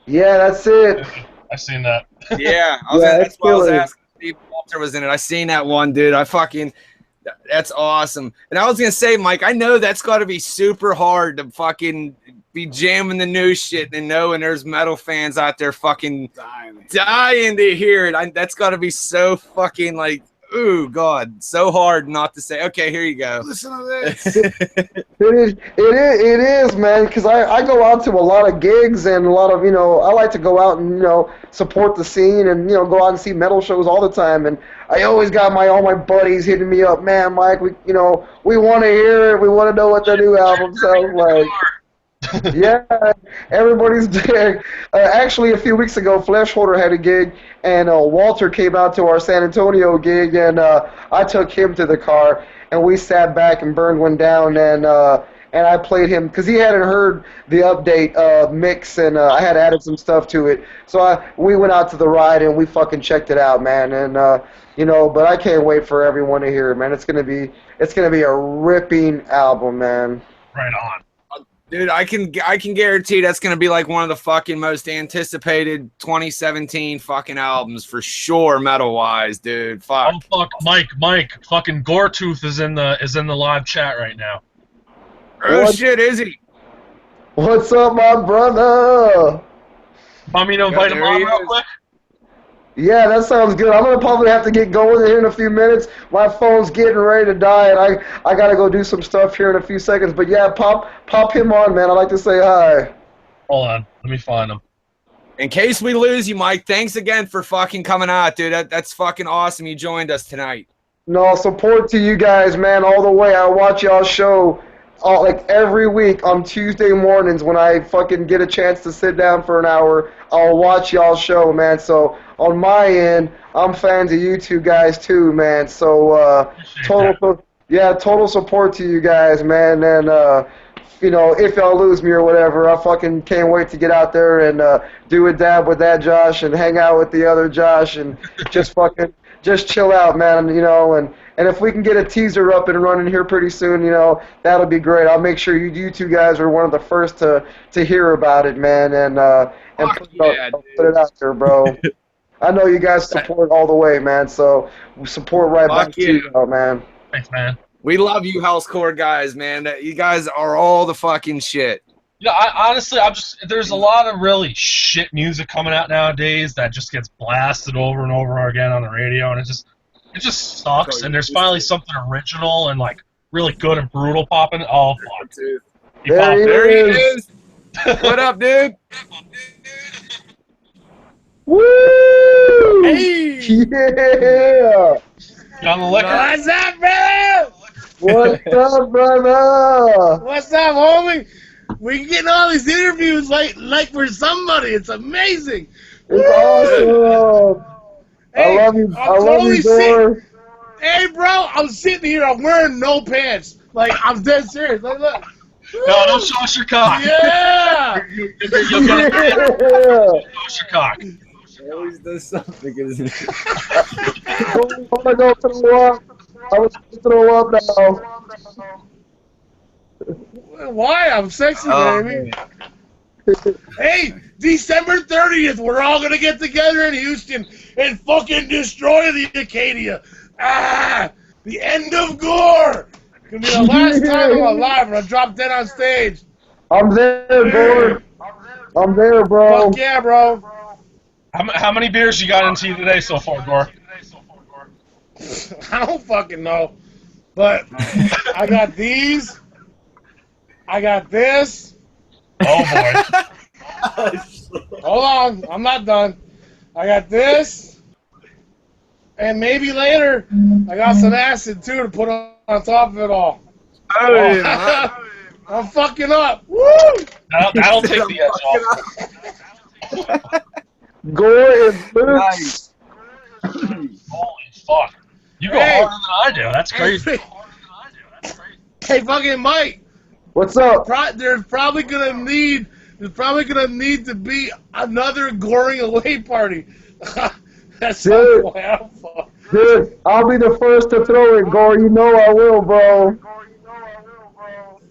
Yeah, that's it. I've seen that. Yeah, that's why I was asking. Steve Walter was in it. I seen that one, dude. That's awesome. And I was gonna say, Mike, I know that's got to be super hard to fucking be jamming the new shit and knowing there's metal fans out there fucking dying to hear it. That's got to be so fucking like, ooh, God, so hard not to say. Okay, here you go. Listen to this. It is, man, because I go out to a lot of gigs and a lot of, you know, I like to go out and, you know, support the scene and, you know, go out and see metal shows all the time. And I always got all my buddies hitting me up, man, Mike, we want to hear it. We want to know what the new album sounds like. Yeah, everybody's there. Actually, a few weeks ago, Fleshholder had a gig, and Walter came out to our San Antonio gig, and I took him to the car, and we sat back and burned one down, and I played him, because he hadn't heard the update mix, and I had added some stuff to it. So we went out to the ride, and we fucking checked it out, man, and you know, but I can't wait for everyone to hear it, man. It's gonna be a ripping album, man. Right on. Dude, I can guarantee that's gonna be like one of the fucking most anticipated 2017 fucking albums for sure, metal wise, dude. Fuck. Oh fuck, Mike, fucking Goretooth is in the live chat right now. Oh shit, is he? What's up, my brother? Want me to invite him on real quick? Yeah, that sounds good. I'm going to probably have to get going here in a few minutes. My phone's getting ready to die, and I got to go do some stuff here in a few seconds. But yeah, pop him on, man. I'd like to say hi. Hold on. Let me find him. In case we lose you, Mike, thanks again for fucking coming out, dude. That's fucking awesome you joined us tonight. No, support to you guys, man, all the way. I watch y'all show like every week on Tuesday mornings when I fucking get a chance to sit down for an hour. I'll watch y'all show, man. So on my end, I'm fans of you two guys too, man. So total support to you guys, man. And you know, if y'all lose me or whatever, I fucking can't wait to get out there and do a dab with that Josh and hang out with the other Josh and just chill out, man. You know, and if we can get a teaser up and running here pretty soon, you know, that'll be great. I'll make sure you two guys are one of the first to hear about it, man, and put it out there, bro. I know you guys support all the way, man, so we support right back to you, man. Thanks, man. We love you, Housecore guys, man. You guys are all the fucking shit. Yeah, honestly, there's a lot of really shit music coming out nowadays that just gets blasted over and over again on the radio, and it just sucks. And there's finally something original and like really good and brutal popping. Oh fuck! There he is. What up, dude? Woo! Hey! Yeah! You on the liquor? What's up, brother? What's up, brother? What's up, homie? We getting all these interviews like we're somebody. It's amazing. It's awesome. Hey, I love you. I love totally you, Dor. Hey, bro, I'm sitting here. I'm wearing no pants. Like, I'm dead serious. Like, look. No, don't show us your cock. Yeah. You'll get it. Show us your cock. Always does something, isn't it? I'm gonna go throw up. I was gonna throw up now. Why? I'm sexy, Oh, baby. Hey, December 30th, we're all gonna get together in Houston and fucking destroy the Acadia. Ah, the end of Gore. Gonna be the last time I'm alive when I drop dead on stage. I'm there, Gord. I'm there, bro. Fuck yeah, bro. How many beers you got into you today so far, Gore? I don't fucking know, but I got these. I got this. Oh boy. Hold on, I'm not done. I got this, and maybe later I got some acid too to put on top of it all. I'm fucking up. Woo! That'll take the edge off. Gore is loose. Nice. Holy fuck. You go Hey. harder than I do. That's crazy. Hey, fucking Mike. What's up? There's probably gonna need to be another Goring away party. That's Dude. some point. I don't fuck. Dude, I'll be the first to throw it, Gore. You know I will, bro.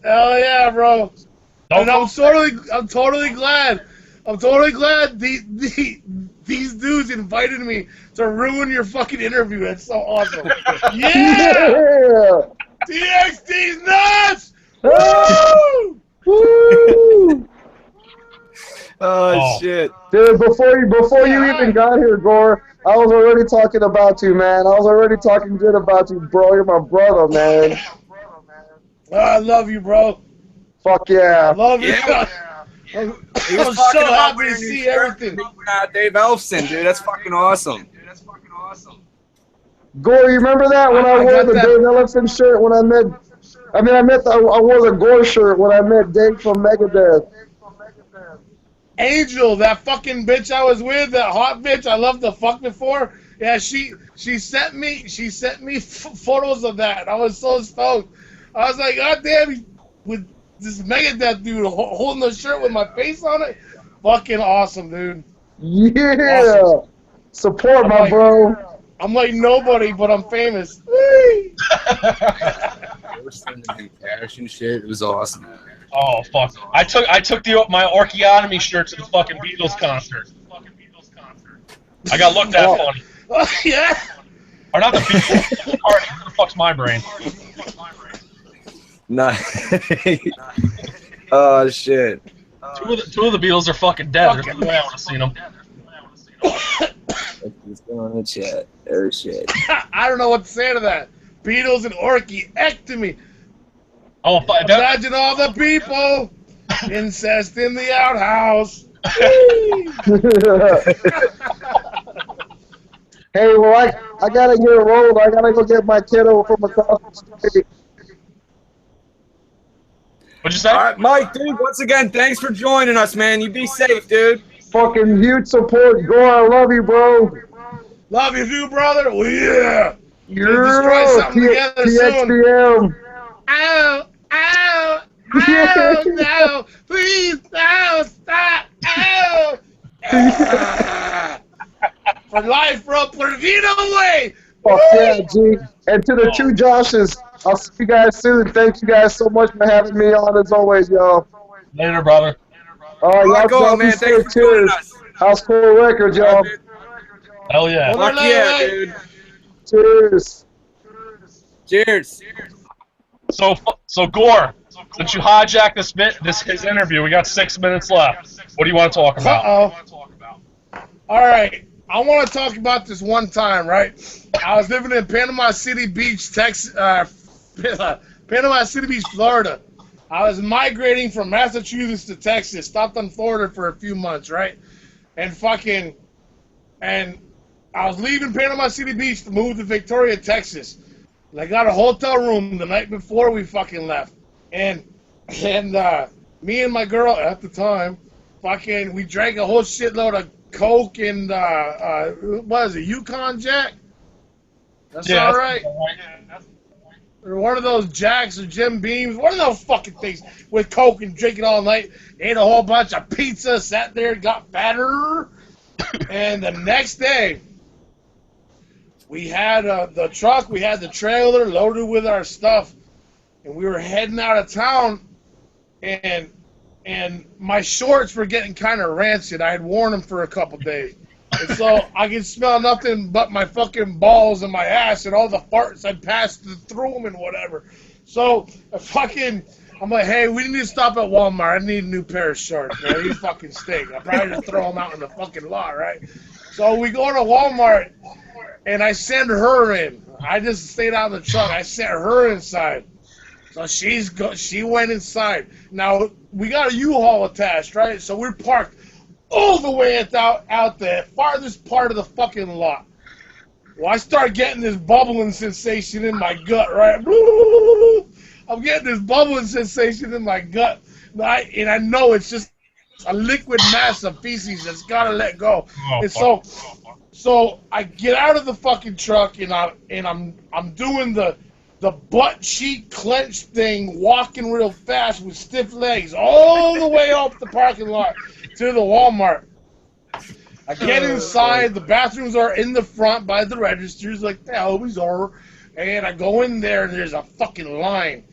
Hell yeah, bro. Don't And I'm totally glad. I'm totally glad these dudes invited me to ruin your fucking interview. That's so awesome. Yeah! Yeah. TXT's nuts! Woo! Woo! Oh, shit. Dude, before you even got here, Gore, I was already talking about you, man. I was already talking good about you, bro. You're my brother, man. I love you, bro. Fuck I yeah. love you. Yeah. I'm He was I'm talking so about happy to wearing see new shirt everything. with Dave Elfson, dude. That's fucking awesome. Gore, you remember that when I I wore got the that. Dave Ellefson shirt when I wore the Gore shirt when I met Dave from Megadeth. Angel, that fucking bitch I was with, that hot bitch I loved to fuck before. Yeah, she sent me photos of that. I was so stoked. I was like, God damn, with this Megadeth dude holding the shirt with my face on it. Fucking awesome, dude. Yeah. Awesome. Support, I'm my like- bro. I'm like nobody, but I'm famous. Whee! Cash and shit. It was awesome. Oh fuck! I took my Orcheotomy shirt to the fucking Beatles concert. I got looked at funny. Yeah. Or not the Beatles. The party. Where the fuck's my brain? Nice. Oh, shit. Two of the Beatles are fucking dead. There's no way I would have seen them. What's going on in the chat? Oh, shit. I don't know what to say to that. Beatles and Orcheectomy. Oh, that, Imagine all the people. Incest in the outhouse. Hey, well, I gotta get rolled. I gotta go get my kiddo from across the street. what'd you say? All right, Mike, dude, once again, thanks for joining us, man. You be safe, dude. Fucking huge support. Gore, I love you, bro. Love you too, brother. Oh, yeah. You're destroy something together soon. TXDM. Ow, ow, ow, no. Please, no, stop. Ow. For life, bro. Porvino way. Fuck yeah, G. And to the two Joshes, I'll see you guys soon. Thank you guys so much for having me on as always, y'all. Later, brother. All right, Rock y'all on, be man. safe. Thanks for joining Cheers. us. House Cool Records, y'all. Hell yeah. Fuck yeah, dude. Cheers. Cheers. So Gore, since you hijacked his interview, we got 6 minutes left. What do you want to talk about? Uh-oh. All right. I want to talk about this one time, right? I was living in Panama City Beach, Texas, Panama City Beach, Florida. I was migrating from Massachusetts to Texas, stopped on Florida for a few months, right? And I was leaving Panama City Beach to move to Victoria, Texas. And I got a hotel room the night before we fucking left. And me and my girl at the time, we drank a whole shitload of Coke and, what is it, Yukon Jack? That's Yeah, all right. Or one of those Jacks or Jim Beams, one of those fucking things with Coke and drinking all night. Ate a whole bunch of pizza, sat there, got fatter. And the next day, we had the truck, we had the trailer loaded with our stuff, and we were heading out of town, and my shorts were getting kind of rancid. I had worn them for a couple days. And so I could smell nothing but my fucking balls and my ass and all the farts I'd passed through them and whatever. So I'm like, hey, we need to stop at Walmart. I need a new pair of shorts, man. These fucking stink. I'll probably just throw them out in the fucking lot, right? So we go to Walmart, and I send her in. I just stayed out in the truck. I sent her inside. So she went inside. Now, we got a U-Haul attached, right? So we're parked all the way out the farthest part of the fucking lot. Well, I start getting this bubbling sensation in my gut, right? I'm getting this bubbling sensation in my gut. And I know it's just a liquid mass of feces that's got to let go. And so I get out of the fucking truck, and I'm doing the butt cheek clench thing, walking real fast with stiff legs all the way up the parking lot to the Walmart. I get inside. The bathrooms are in the front by the registers, like they always are. And I go in there, and there's a fucking line.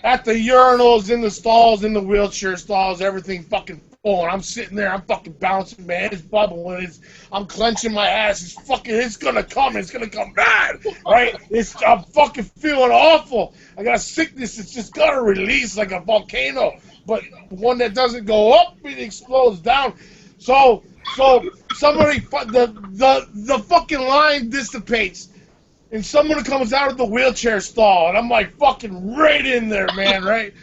At the urinals, in the stalls, in the wheelchair stalls, everything fucking full. And I'm sitting there, I'm fucking bouncing, man. It's bubbling. I'm clenching my ass. It's gonna come. It's gonna come bad, right? I'm fucking feeling awful. I got a sickness. It's just gonna release like a volcano, but one that doesn't go up, it explodes down. So somebody, the fucking line dissipates. And someone comes out of the wheelchair stall, and I'm like fucking right in there, man, right?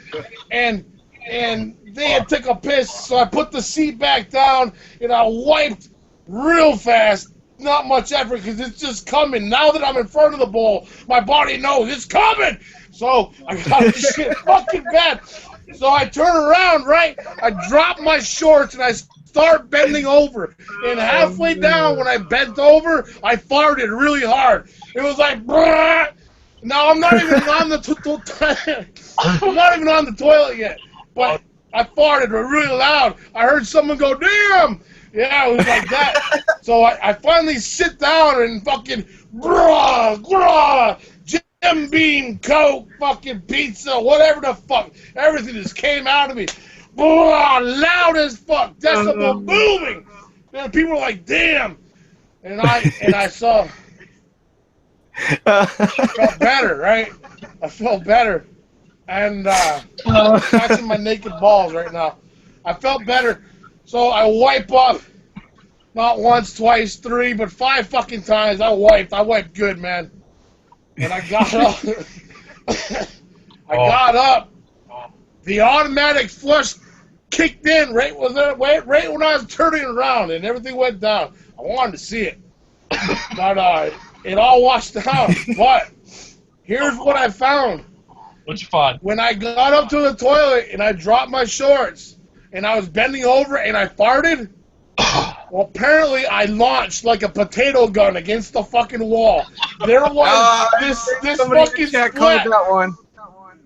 And they had took a piss, so I put the seat back down, and I wiped real fast. Not much effort, because it's just coming. Now that I'm in front of the bowl, my body knows it's coming. So I got shit fucking bad. So I turn around, right? I drop my shorts, and I start bending over. And halfway down, when I bent over, I farted really hard. It was like, brrr. Now I'm not even on the I'm not even on the toilet yet. But I farted really loud. I heard someone go, damn! Yeah, it was like that. So I finally sit down and fucking, Jim Beam, Coke, fucking pizza, whatever the fuck. Everything just came out of me. Loud as fuck. Decibel booming. And people were like, damn. And I saw... I felt better, right? I felt better. And I'm catching my naked balls right now. I felt better. So I wipe up. Not once, twice, 3, but 5 fucking times. I wiped good, man. And I got up. I got up. The automatic flush kicked in right when I was turning around, and everything went down. I wanted to see it. But it all washed out. But here's what I found. What'd you find? When I got up to the toilet and I dropped my shorts and I was bending over and I farted, well, apparently I launched like a potato gun against the fucking wall. There was this fucking splat. That one.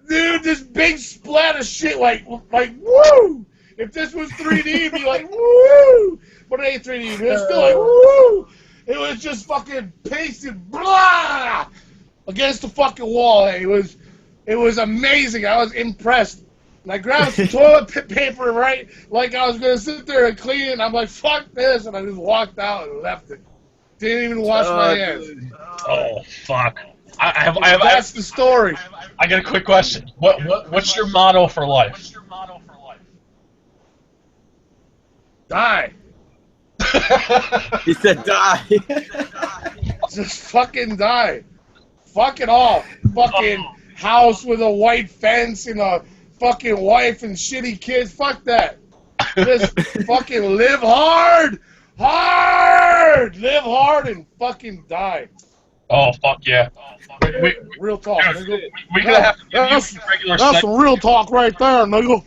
Dude, this big splat of shit, like woo! If this was 3D, it'd be like, woo! But it ain't 3D, but it's still like, woo! It was just fucking pasted, blah! Against the fucking wall. It was amazing. I was impressed. And I grabbed some toilet paper, right? Like I was going to sit there and clean it. And I'm like, fuck this. And I just walked out and left it. Didn't even wash my hands. Oh, fuck. That's the story. I got a quick question. What's your motto for life? Die. He said die. Just fucking die. Fuck it all. Fucking house with a white fence and a fucking wife and shitty kids. Fuck that. Just fucking live hard. Live hard and fucking die. Oh, fuck yeah. Real talk. We're going to have to give you a regular That's some real talk right there, nigga.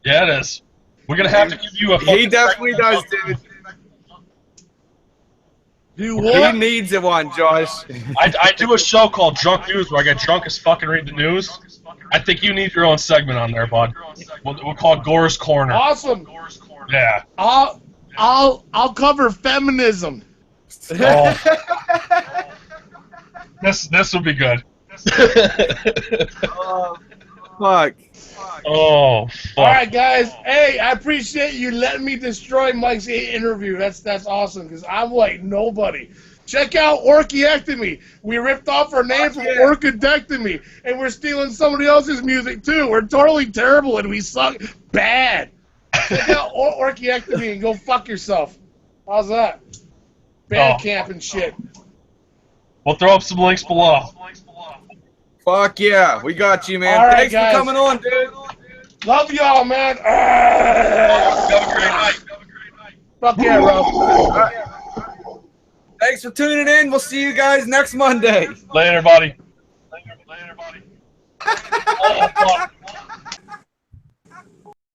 Yeah, it is. We're going to have to give you a fucking He definitely does, dude. You what? He needs a one, Josh. I do a show called Drunk News where I get drunk as fucking read the news. I think you need your own segment on there, bud. We'll call it Gore's Corner. Awesome. Yeah. I'll cover feminism. Oh. This would be good. Fuck. Oh, fuck. All right, guys. Hey, I appreciate you letting me destroy Mike's interview. That's awesome because I'm like nobody. Check out Orchiectomy. We ripped off our name from Orchidectomy, and we're stealing somebody else's music too. We're totally terrible and we suck bad. Check out Orchiectomy and go fuck yourself. How's that? Bandcamp and shit. We'll throw up some links below. Fuck yeah, we got you, man. All right, Thanks guys. for coming on, dude. Love y'all, man. Have a great night. Fuck yeah, bro. Thanks for tuning in. We'll see you guys next Monday. Later, buddy. Later, buddy. Oh, fuck.